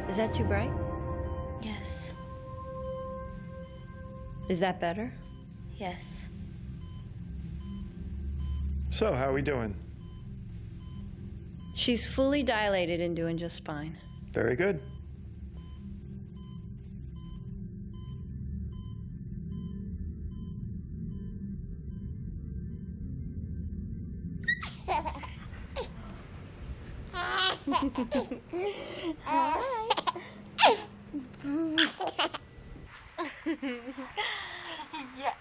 Is that too bright? Yes. Is that better? Yes. So, how are we doing? She's fully dilated and doing just fine. Very good. Yeah.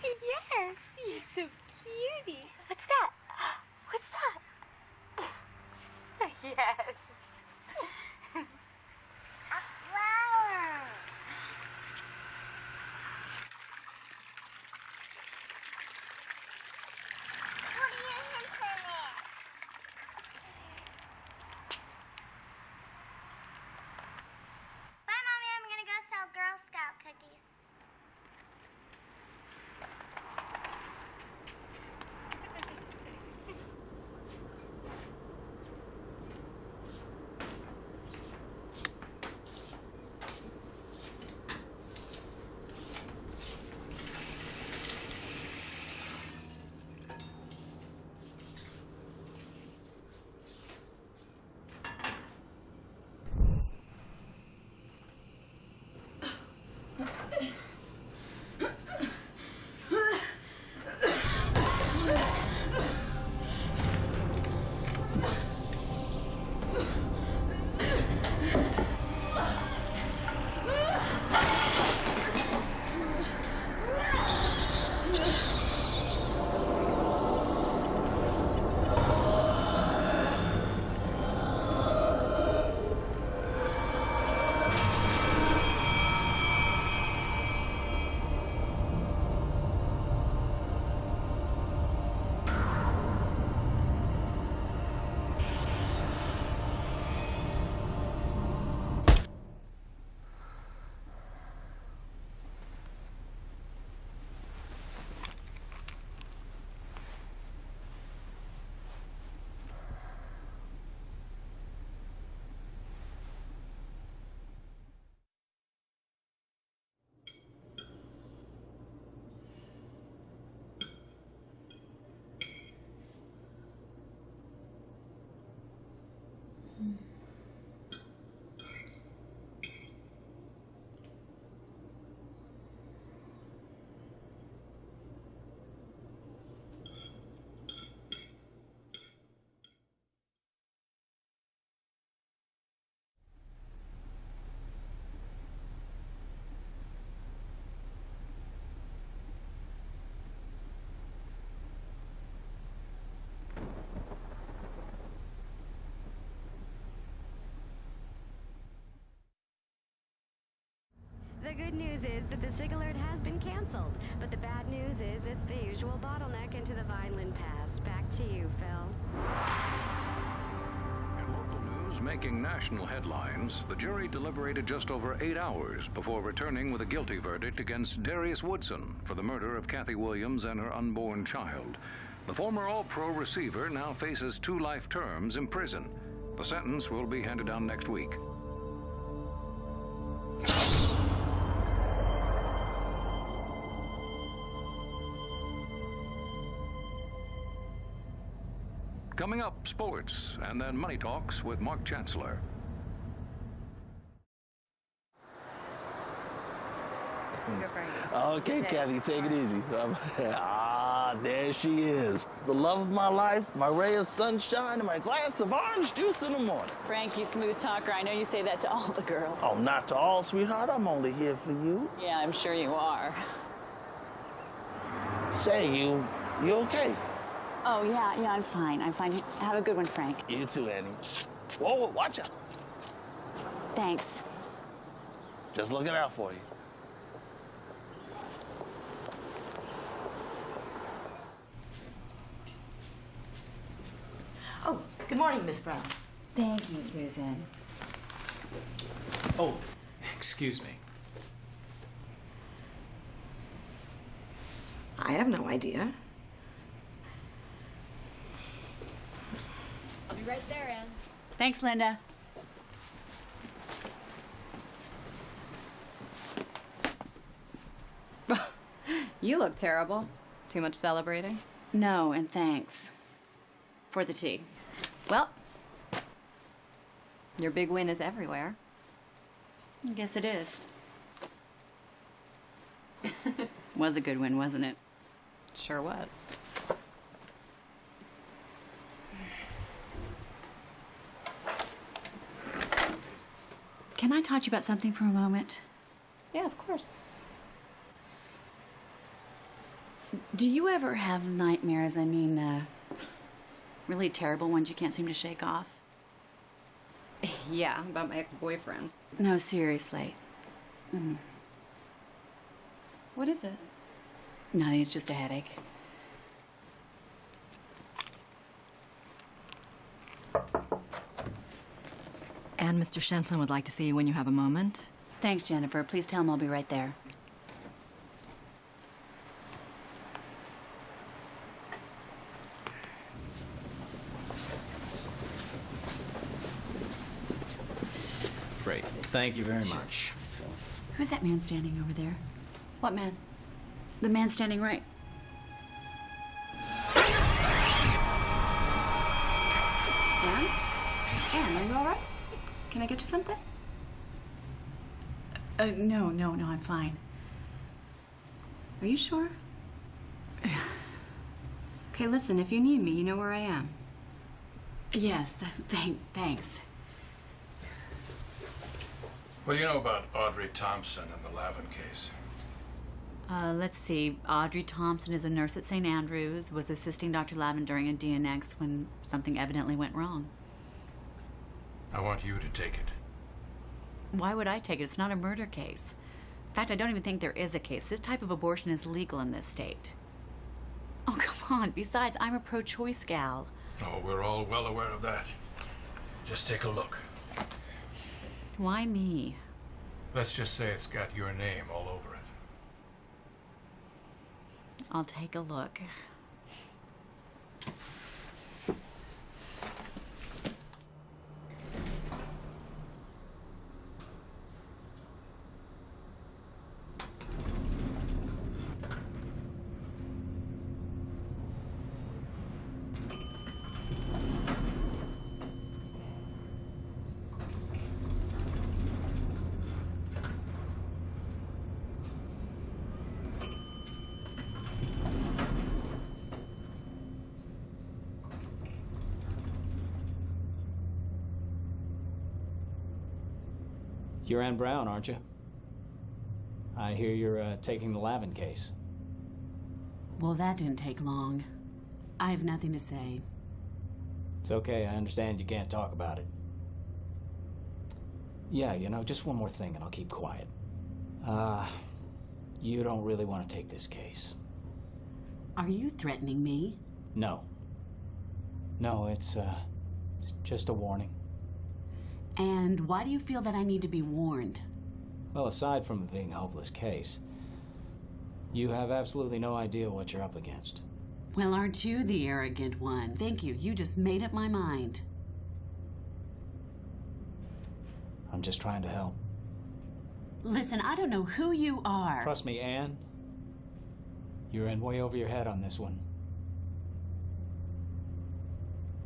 Yes, you're so cutie. What's that? What's that? Yes. A flower. What are your hints in there? Bye, Mommy. I'm gonna go sell Girl Scout cookies. The good news is that the SIG alert has been canceled, but the bad news is it's the usual bottleneck into the Vineland Pass. Back to you, Phil. In local news making national headlines, the jury deliberated just over 8 hours before returning with a guilty verdict against Darius Woodson for the murder of Kathy Williams and her unborn child. The former All-Pro receiver now faces 2 life terms in prison. The sentence will be handed down next week. Coming up, sports, and then Money Talks with Mark Chancellor. Okay, Kathy, take it easy. There she is. The love of my life, my ray of sunshine, and my glass of orange juice in the morning. Frank, you smooth talker. I know you say that to all the girls. Oh, not to all, sweetheart. I'm only here for you. Yeah, I'm sure you are. Say, you okay? Oh, yeah, I'm fine. I'm fine. Have a good one, Frank. You too, Annie. Whoa, watch out. Thanks. Just looking out for you. Oh, good morning, Miss Brown. Thank you, Susan. Oh, excuse me. I have no idea. Right there, Anne. Thanks, Linda. You look terrible. Too much celebrating? No, and thanks. For the tea. Well, your big win is everywhere. I guess it is. Was a good win, wasn't it? Sure was. Can I talk to you about something for a moment? Yeah, of course. Do you ever have nightmares? I mean, really terrible ones you can't seem to shake off? Yeah, about my ex-boyfriend. No, seriously. What is it? Nothing, it's just a headache. And Mr. Shenson would like to see you when you have a moment. Thanks, Jennifer. Please tell him I'll be right there. Great. Thank you very much. Who's that man standing over there? What man? The man standing right. Anne? Anne, are you all right? Can I get you something? No, I'm fine. Are you sure? Okay, listen, if you need me, you know where I am. Yes, thanks. What do you know about Audrey Thompson and the Lavin case? Let's see. Audrey Thompson is a nurse at St. Andrews, was assisting Dr. Lavin during a DNX when something evidently went wrong. I want you to take it. Why would I take it? It's not a murder case. In fact, I don't even think there is a case. This type of abortion is legal in this state. Oh, come on. Besides, I'm a pro-choice gal. Oh, we're all well aware of that. Just take a look. Why me? Let's just say it's got your name all over it. I'll take a look. You're Ann Brown, aren't you? I hear you're taking the Lavin case. Well, that didn't take long. I have nothing to say. It's okay, I understand you can't talk about it. Yeah, you know, just one more thing and I'll keep quiet. You don't really want to take this case. Are you threatening me? No. No, it's just a warning. And why do you feel that I need to be warned? Well, aside from it being a hopeless case, you have absolutely no idea what you're up against. Well, aren't you the arrogant one? Thank you. You just made up my mind. I'm just trying to help. Listen, I don't know who you are. Trust me, Anne. You're in way over your head on this one.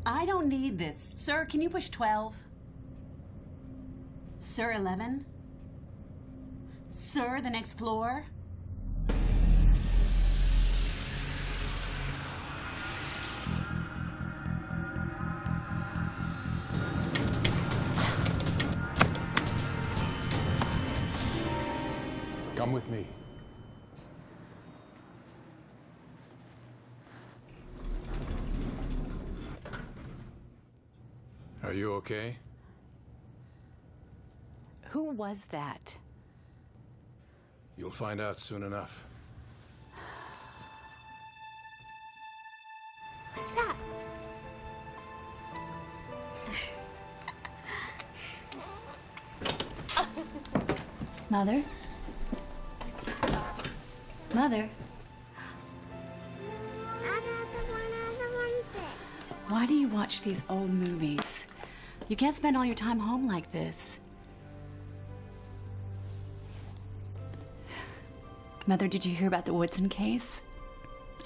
I don't need this. Sir, can you push 12? Sir, 11? Sir, the next floor? Come with me. Are you okay? Who was that? You'll find out soon enough. What's that? Mother? Mother? Why do you watch these old movies? You can't spend all your time home like this. Mother, did you hear about the Woodson case?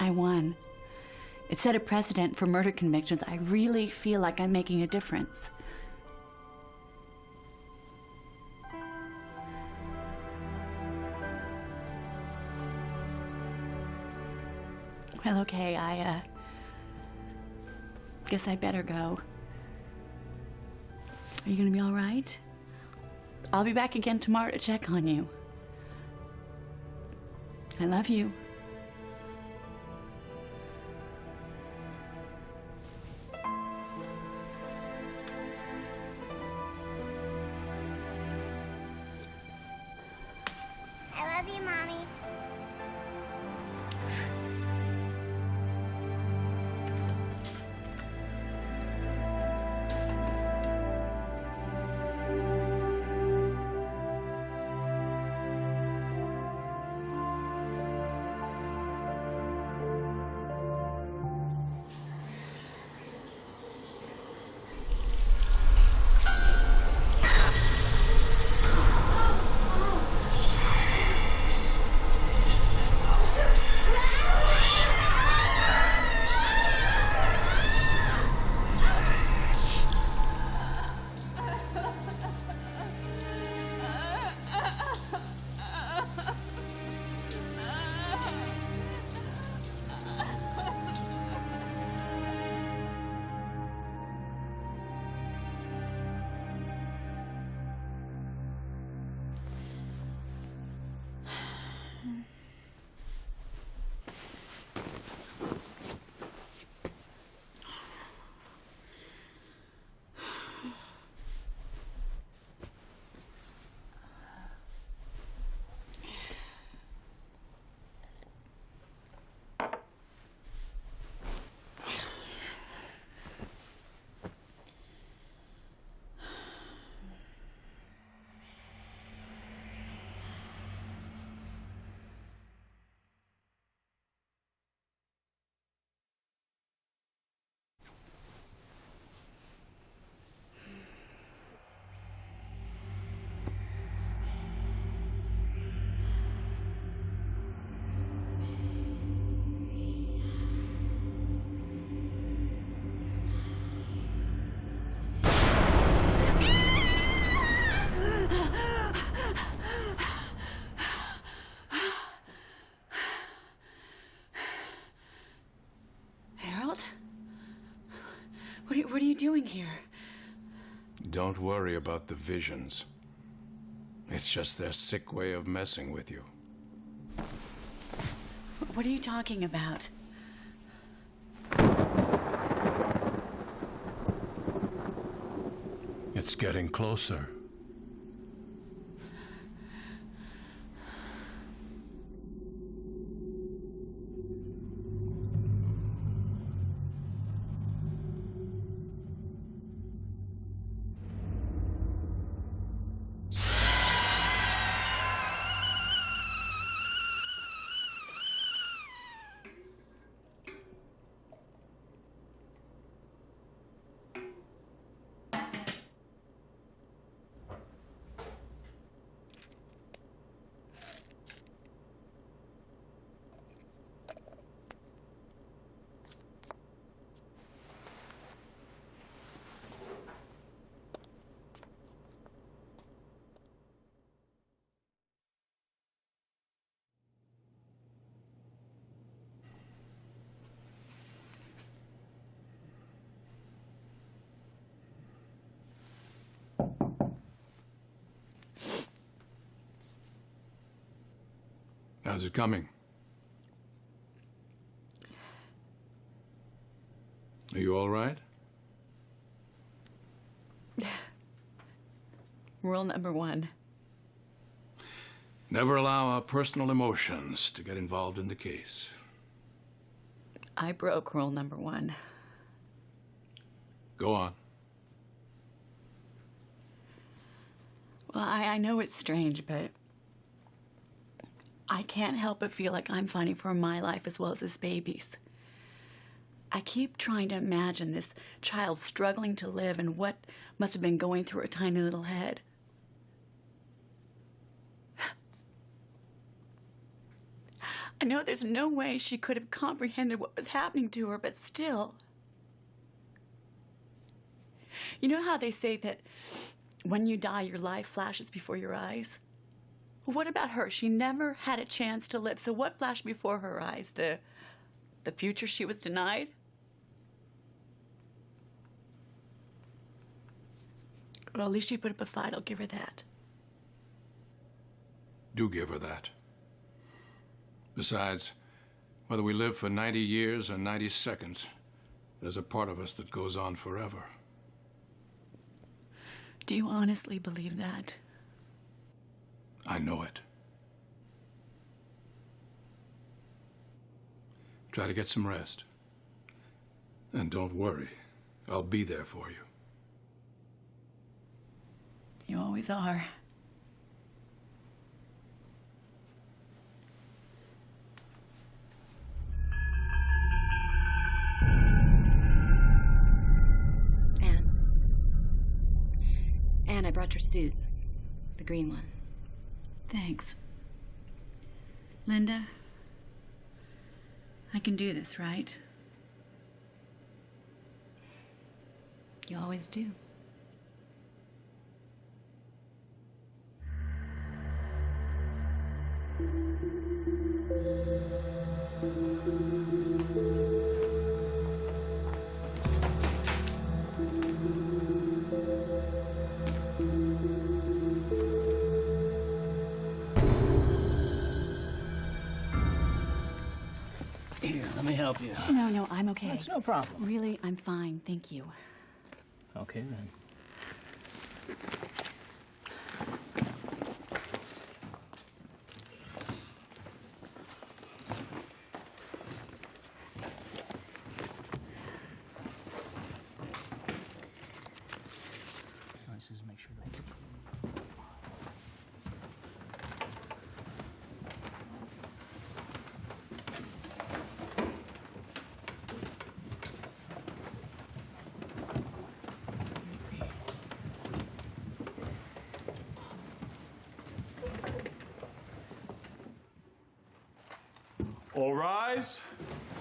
I won. It set a precedent for murder convictions. I really feel like I'm making a difference. Well, okay, I guess I better go. Are you gonna be all right? I'll be back again tomorrow to check on you. I love you. I love you, Mommy. What are you doing here? Don't worry about the visions. It's just their sick way of messing with you. What are you talking about? It's getting closer. How's it coming? Are you all right? Rule number 1. Never allow our personal emotions to get involved in the case. I broke rule number 1. Go on. Well, I know it's strange, but I can't help but feel like I'm fighting for my life as well as this baby's. I keep trying to imagine this child struggling to live and what must have been going through her tiny little head. I know there's no way she could have comprehended what was happening to her, but still. You know how they say that when you die, your life flashes before your eyes? Well, what about her? She never had a chance to live, so what flashed before her eyes? The future she was denied? Well, at least she put up a fight. I'll give her that. Do give her that. Besides, whether we live for 90 years or 90 seconds, there's a part of us that goes on forever. Do you honestly believe that? I know it. Try to get some rest. And don't worry, I'll be there for you. You always are. Anne, I brought your suit. The green one. Thanks. Linda, I can do this, right? You always do. Here, let me help you. No, I'm okay. It's no problem. Really, I'm fine, thank you. Okay, then. All right, Susan, make sure they... All rise.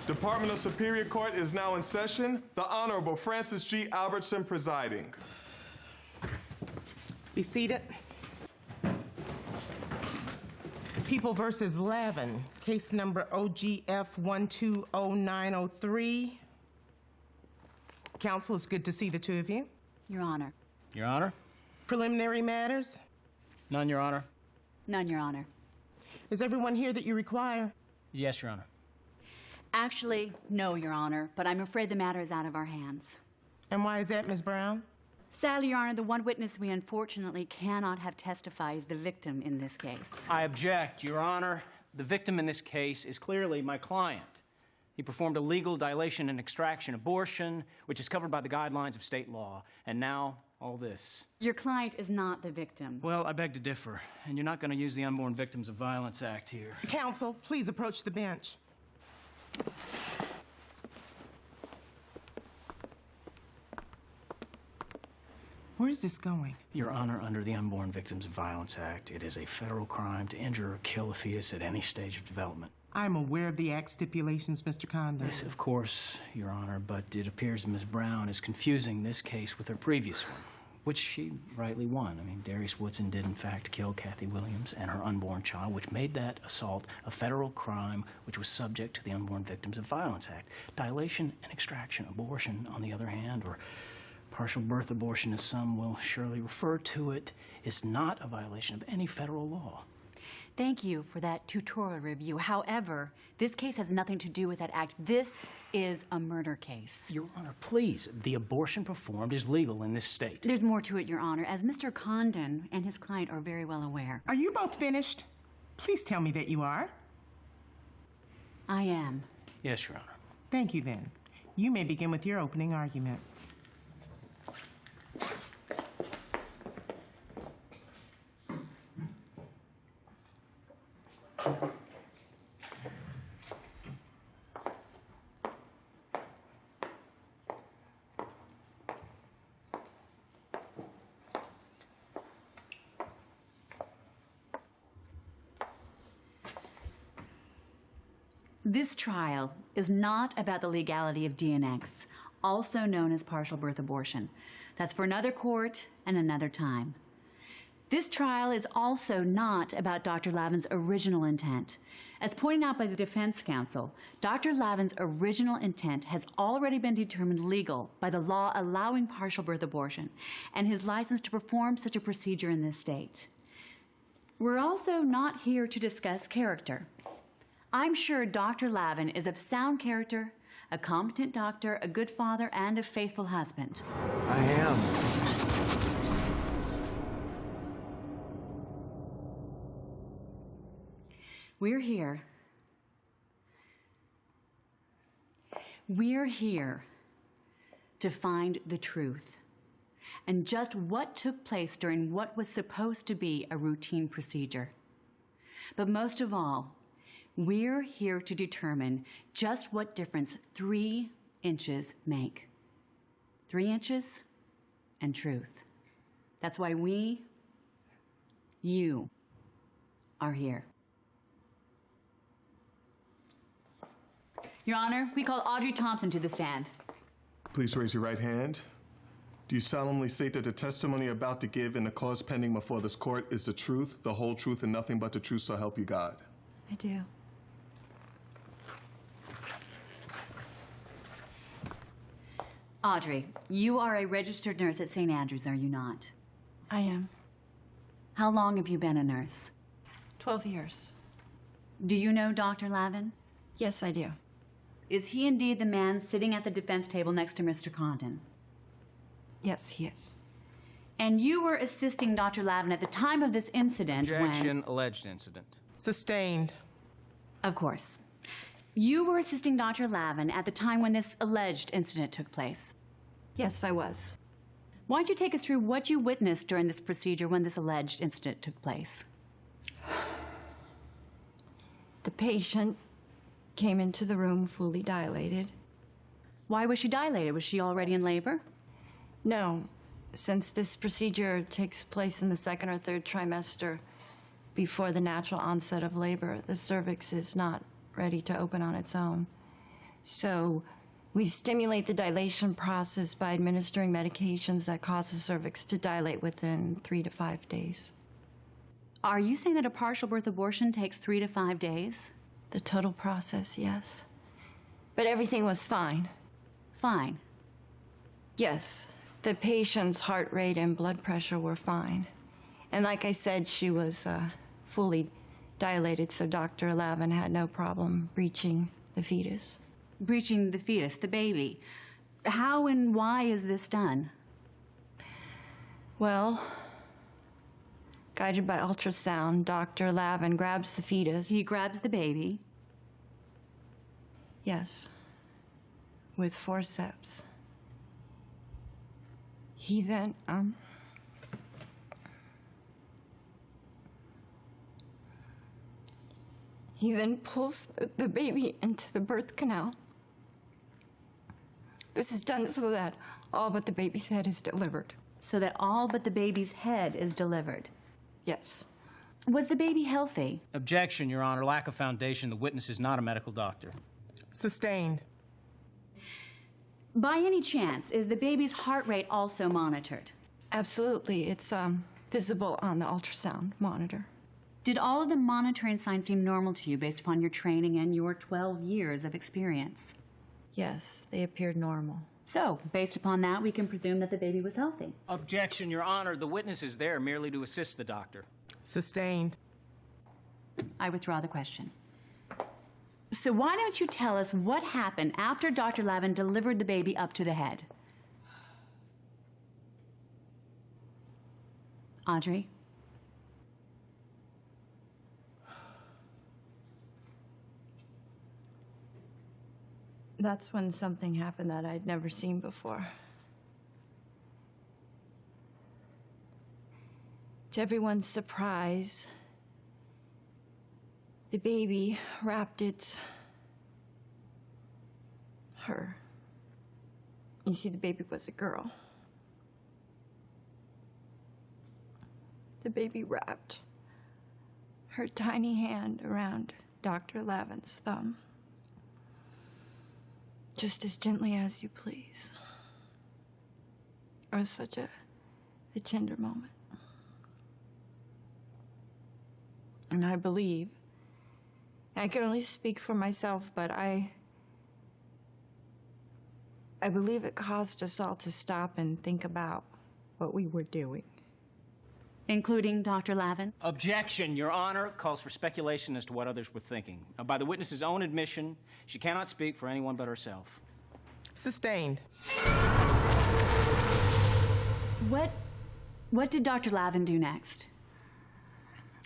Department of Superior Court is now in session. The Honorable Francis G. Albertson presiding. Be seated. People versus Lavin, case number OGF 120903. Counsel, it's good to see the two of you. Your Honor. Your Honor? Preliminary matters? None, Your Honor. None, Your Honor. Is everyone here that you require? Yes, Your Honor. Actually, no, Your Honor, but I'm afraid the matter is out of our hands. And why is that, Ms. Brown? Sadly, Your Honor, the one witness we unfortunately cannot have testify is the victim in this case. I object, Your Honor. The victim in this case is clearly my client. He performed a legal dilation and extraction abortion, which is covered by the guidelines of state law. And now, all this. Your client is not the victim. Well, I beg to differ. And you're not going to use the Unborn Victims of Violence Act here. Counsel, please approach the bench. Where is this going? Your Honor, under the Unborn Victims of Violence Act, it is a federal crime to injure or kill a fetus at any stage of development. I'm aware of the Act stipulations, Mr. Condon. Yes, of course, Your Honor, but it appears Ms. Brown is confusing this case with her previous one, which she rightly won. I mean, Darius Woodson did, in fact, kill Kathy Williams and her unborn child, which made that assault a federal crime which was subject to the Unborn Victims of Violence Act. Dilation and extraction abortion, on the other hand, or partial birth abortion, as some will surely refer to it, is not a violation of any federal law. Thank you for that tutorial review. However, this case has nothing to do with that act. This is a murder case. Your Honor, please. The abortion performed is legal in this state. There's more to it, Your Honor, as Mr. Condon and his client are very well aware. Are you both finished? Please tell me that you are. I am. Yes, Your Honor. Thank you, then. You may begin with your opening argument. This trial is not about the legality of DNX, also known as partial birth abortion. That's for another court and another time. This trial is also not about Dr. Lavin's original intent. As pointed out by the defense counsel, Dr. Lavin's original intent has already been determined legal by the law allowing partial birth abortion and his license to perform such a procedure in this state. We're also not here to discuss character. I'm sure Dr. Lavin is of sound character, a competent doctor, a good father, and a faithful husband. I am. We're here. We're here to find the truth and just what took place during what was supposed to be a routine procedure. But most of all, we're here to determine just what difference 3 inches make. 3 inches and truth. That's why you, are here. Your Honor, we call Audrey Thompson to the stand. Please raise your right hand. Do you solemnly state that the testimony you're about to give in the cause pending before this court is the truth, the whole truth, and nothing but the truth, so help you God? I do. Audrey, you are a registered nurse at St. Andrews, are you not? I am. How long have you been a nurse? 12 years. Do you know Dr. Lavin? Yes, I do. Is he indeed the man sitting at the defense table next to Mr. Condon? Yes, he is. And you were assisting Dr. Lavin at the time of this incident Objection, alleged incident. Sustained. Of course. You were assisting Dr. Lavin at the time when this alleged incident took place. Yes, I was. Why don't you take us through what you witnessed during this procedure when this alleged incident took place? The patient came into the room fully dilated. Why was she dilated? Was she already in labor? No. Since this procedure takes place in the 2nd or 3rd trimester before the natural onset of labor, the cervix is not ready to open on its own. So we stimulate the dilation process by administering medications that cause the cervix to dilate within 3 to 5 days. Are you saying that a partial birth abortion takes 3 to 5 days? The total process, yes. But everything was fine. Fine? Yes. The patient's heart rate and blood pressure were fine. And like I said, she was fully dilated, so Dr. Lavin had no problem breaching the fetus. Breaching the fetus, the baby. How and why is this done? Well, guided by ultrasound, Dr. Lavin grabs the fetus. He grabs the baby? Yes. With forceps. He then, he then pulls the baby into the birth canal. This is done so that all but the baby's head is delivered. So that all but the baby's head is delivered? Yes. Was the baby healthy? Objection, Your Honor. Lack of foundation. The witness is not a medical doctor. Sustained. By any chance, is the baby's heart rate also monitored? Absolutely. It's visible on the ultrasound monitor. Did all of the monitoring signs seem normal to you based upon your training and your 12 years of experience? Yes, they appeared normal. So, based upon that, we can presume that the baby was healthy. Objection, Your Honor. The witness is there merely to assist the doctor. Sustained. I withdraw the question. So why don't you tell us what happened after Dr. Lavin delivered the baby up to the head? Audrey? That's when something happened that I'd never seen before. To everyone's surprise, the baby wrapped her. You see, the baby was a girl. The baby wrapped her tiny hand around Dr. Lavin's thumb. Just as gently as you please. It was such a tender moment. And I believe, I can only speak for myself, but I believe it caused us all to stop and think about what we were doing. Including Dr. Lavin? Objection, Your Honor. Calls for speculation as to what others were thinking. Now, by the witness's own admission, she cannot speak for anyone but herself. Sustained. What did Dr. Lavin do next?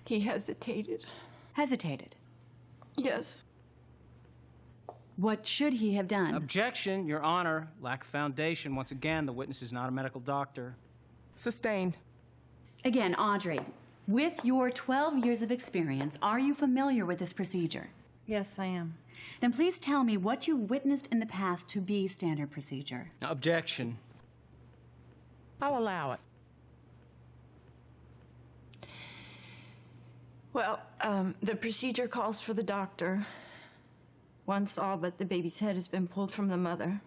He hesitated. Hesitated? Yes. What should he have done? Objection, Your Honor. Lack of foundation. Once again, the witness is not a medical doctor. Sustained. Again, Audrey, with your 12 years of experience, are you familiar with this procedure? Yes, I am. Then please tell me what you witnessed in the past to be standard procedure. Objection. I'll allow it. Well, the procedure calls for the doctor, once all but the baby's head has been pulled from the mother,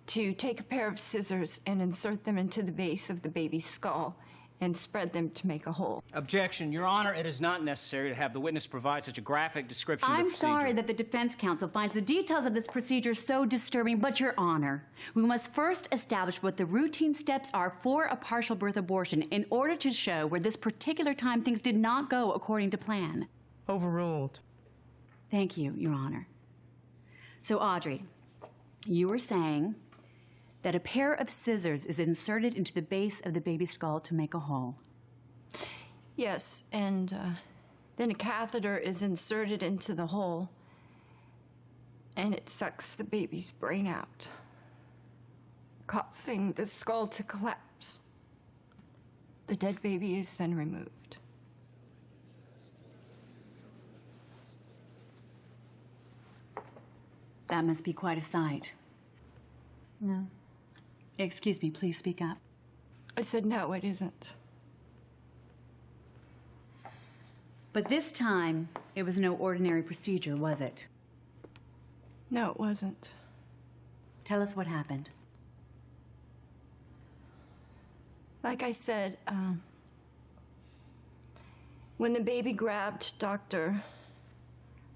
to take a pair of scissors and insert them into the base of the baby's skull and spread them to make a hole. Objection, Your Honor. It is not necessary to have the witness provide such a graphic description of the I'm procedure. sorry that the defense counsel finds the details of this procedure so disturbing, but Your Honor, we must first establish what the routine steps are for a partial birth abortion in order to show where this particular time things did not go according to plan. Overruled. Thank you, Your Honor. So, Audrey, you were saying that a pair of scissors is inserted into the base of the baby's skull to make a hole. Yes, and then a catheter is inserted into the hole, and it sucks the baby's brain out, causing the skull to collapse. The dead baby is then removed. That must be quite a sight. No. Excuse me, please speak up. I said no, it isn't. But this time, it was no ordinary procedure, was it? No, it wasn't. Tell us what happened. Like I said, when the baby grabbed Dr.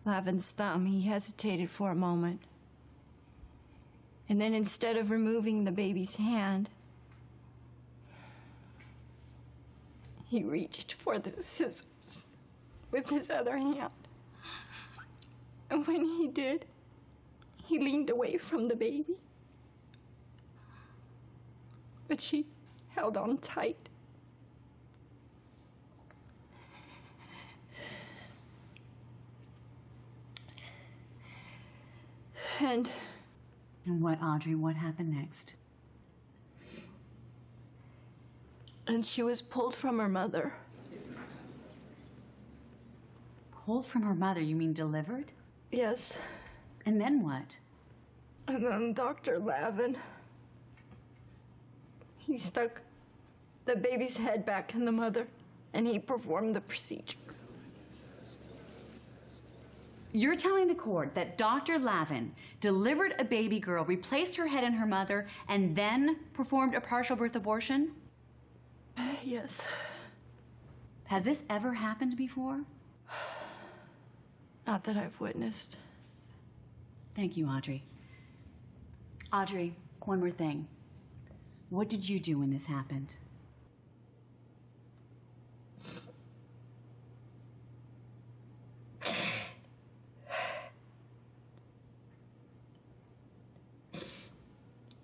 Lavin's thumb, he hesitated for a moment. And then instead of removing the baby's hand, he reached for the scissors with his other hand. And when he did, he leaned away from the baby. But she held on tight. And what, Audrey, what happened next? And she was pulled from her mother. Pulled from her mother, you mean delivered? Yes. And then what? And then Dr. Lavin, he stuck the baby's head back in the mother, and he performed the procedure. You're telling the court that Dr. Lavin delivered a baby girl, replaced her head in her mother, and then performed a partial birth abortion? Yes. Has this ever happened before? Not that I've witnessed. Thank you, Audrey. Audrey, one more thing. What did you do when this happened?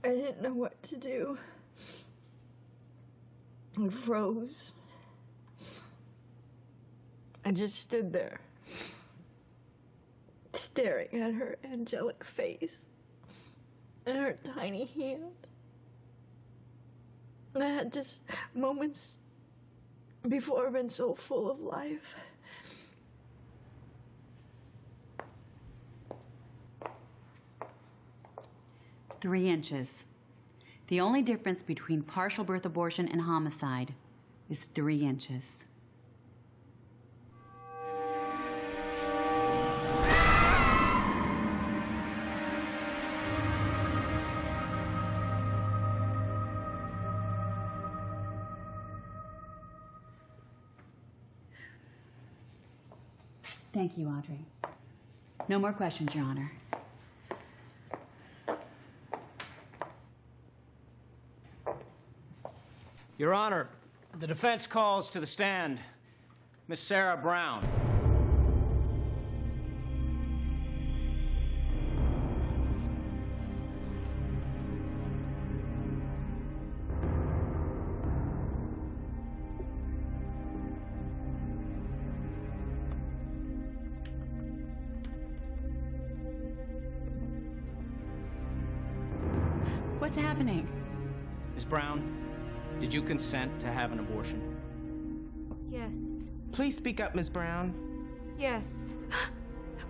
I didn't know what to do. I froze. I just stood there, staring at her angelic face and her tiny hand. I had just moments before been so full of life. "3 inches. The only difference between partial birth abortion and homicide is 3 inches. Thank you, Audrey. No more questions, Your Honor. Your Honor, the defense calls to the stand Miss Sarah Brown. What's happening? Ms. Brown, did you consent to have an abortion? Yes. Please speak up, Ms. Brown. Yes.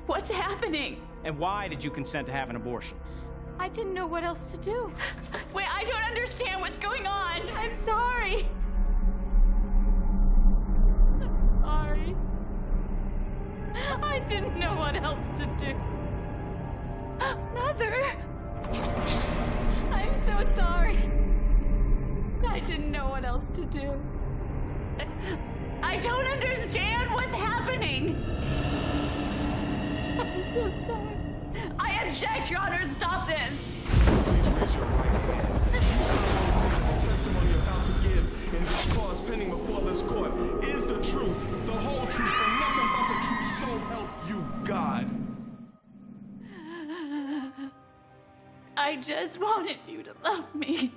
What's happening? And why did you consent to have an abortion? I didn't know what else to do. Wait, I don't understand what's going on. I'm sorry. Sorry. I didn't know what else to do. Mother! I'm so sorry. I didn't know what else to do. I don't understand what's happening. I'm so sorry. I object, Your Honor. Stop this. Please raise your right hand. You solemnly say that the testimony you're about to give in this cause pending before this court is the truth, the whole truth, and nothing but the truth, so help you God. I just wanted you to love me.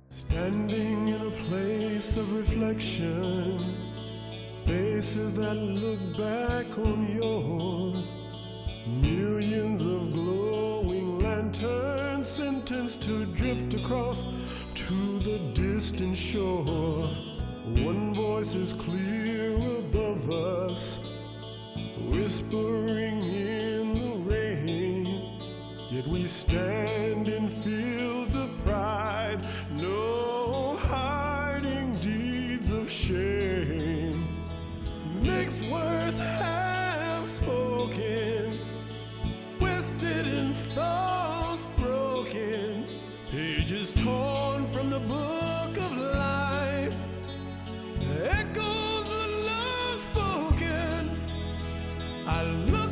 Standing in a place of reflection, faces that look back on yours, millions of glowing lanterns sentenced to drift across to the distant shore. One voice is clear above us, whispering in the rain, yet we stand in fields of pride, no hiding deeds of shame. Mixed words have spoken, twisted in thoughts broken, pages torn from the book of life, echoes of love spoken. I love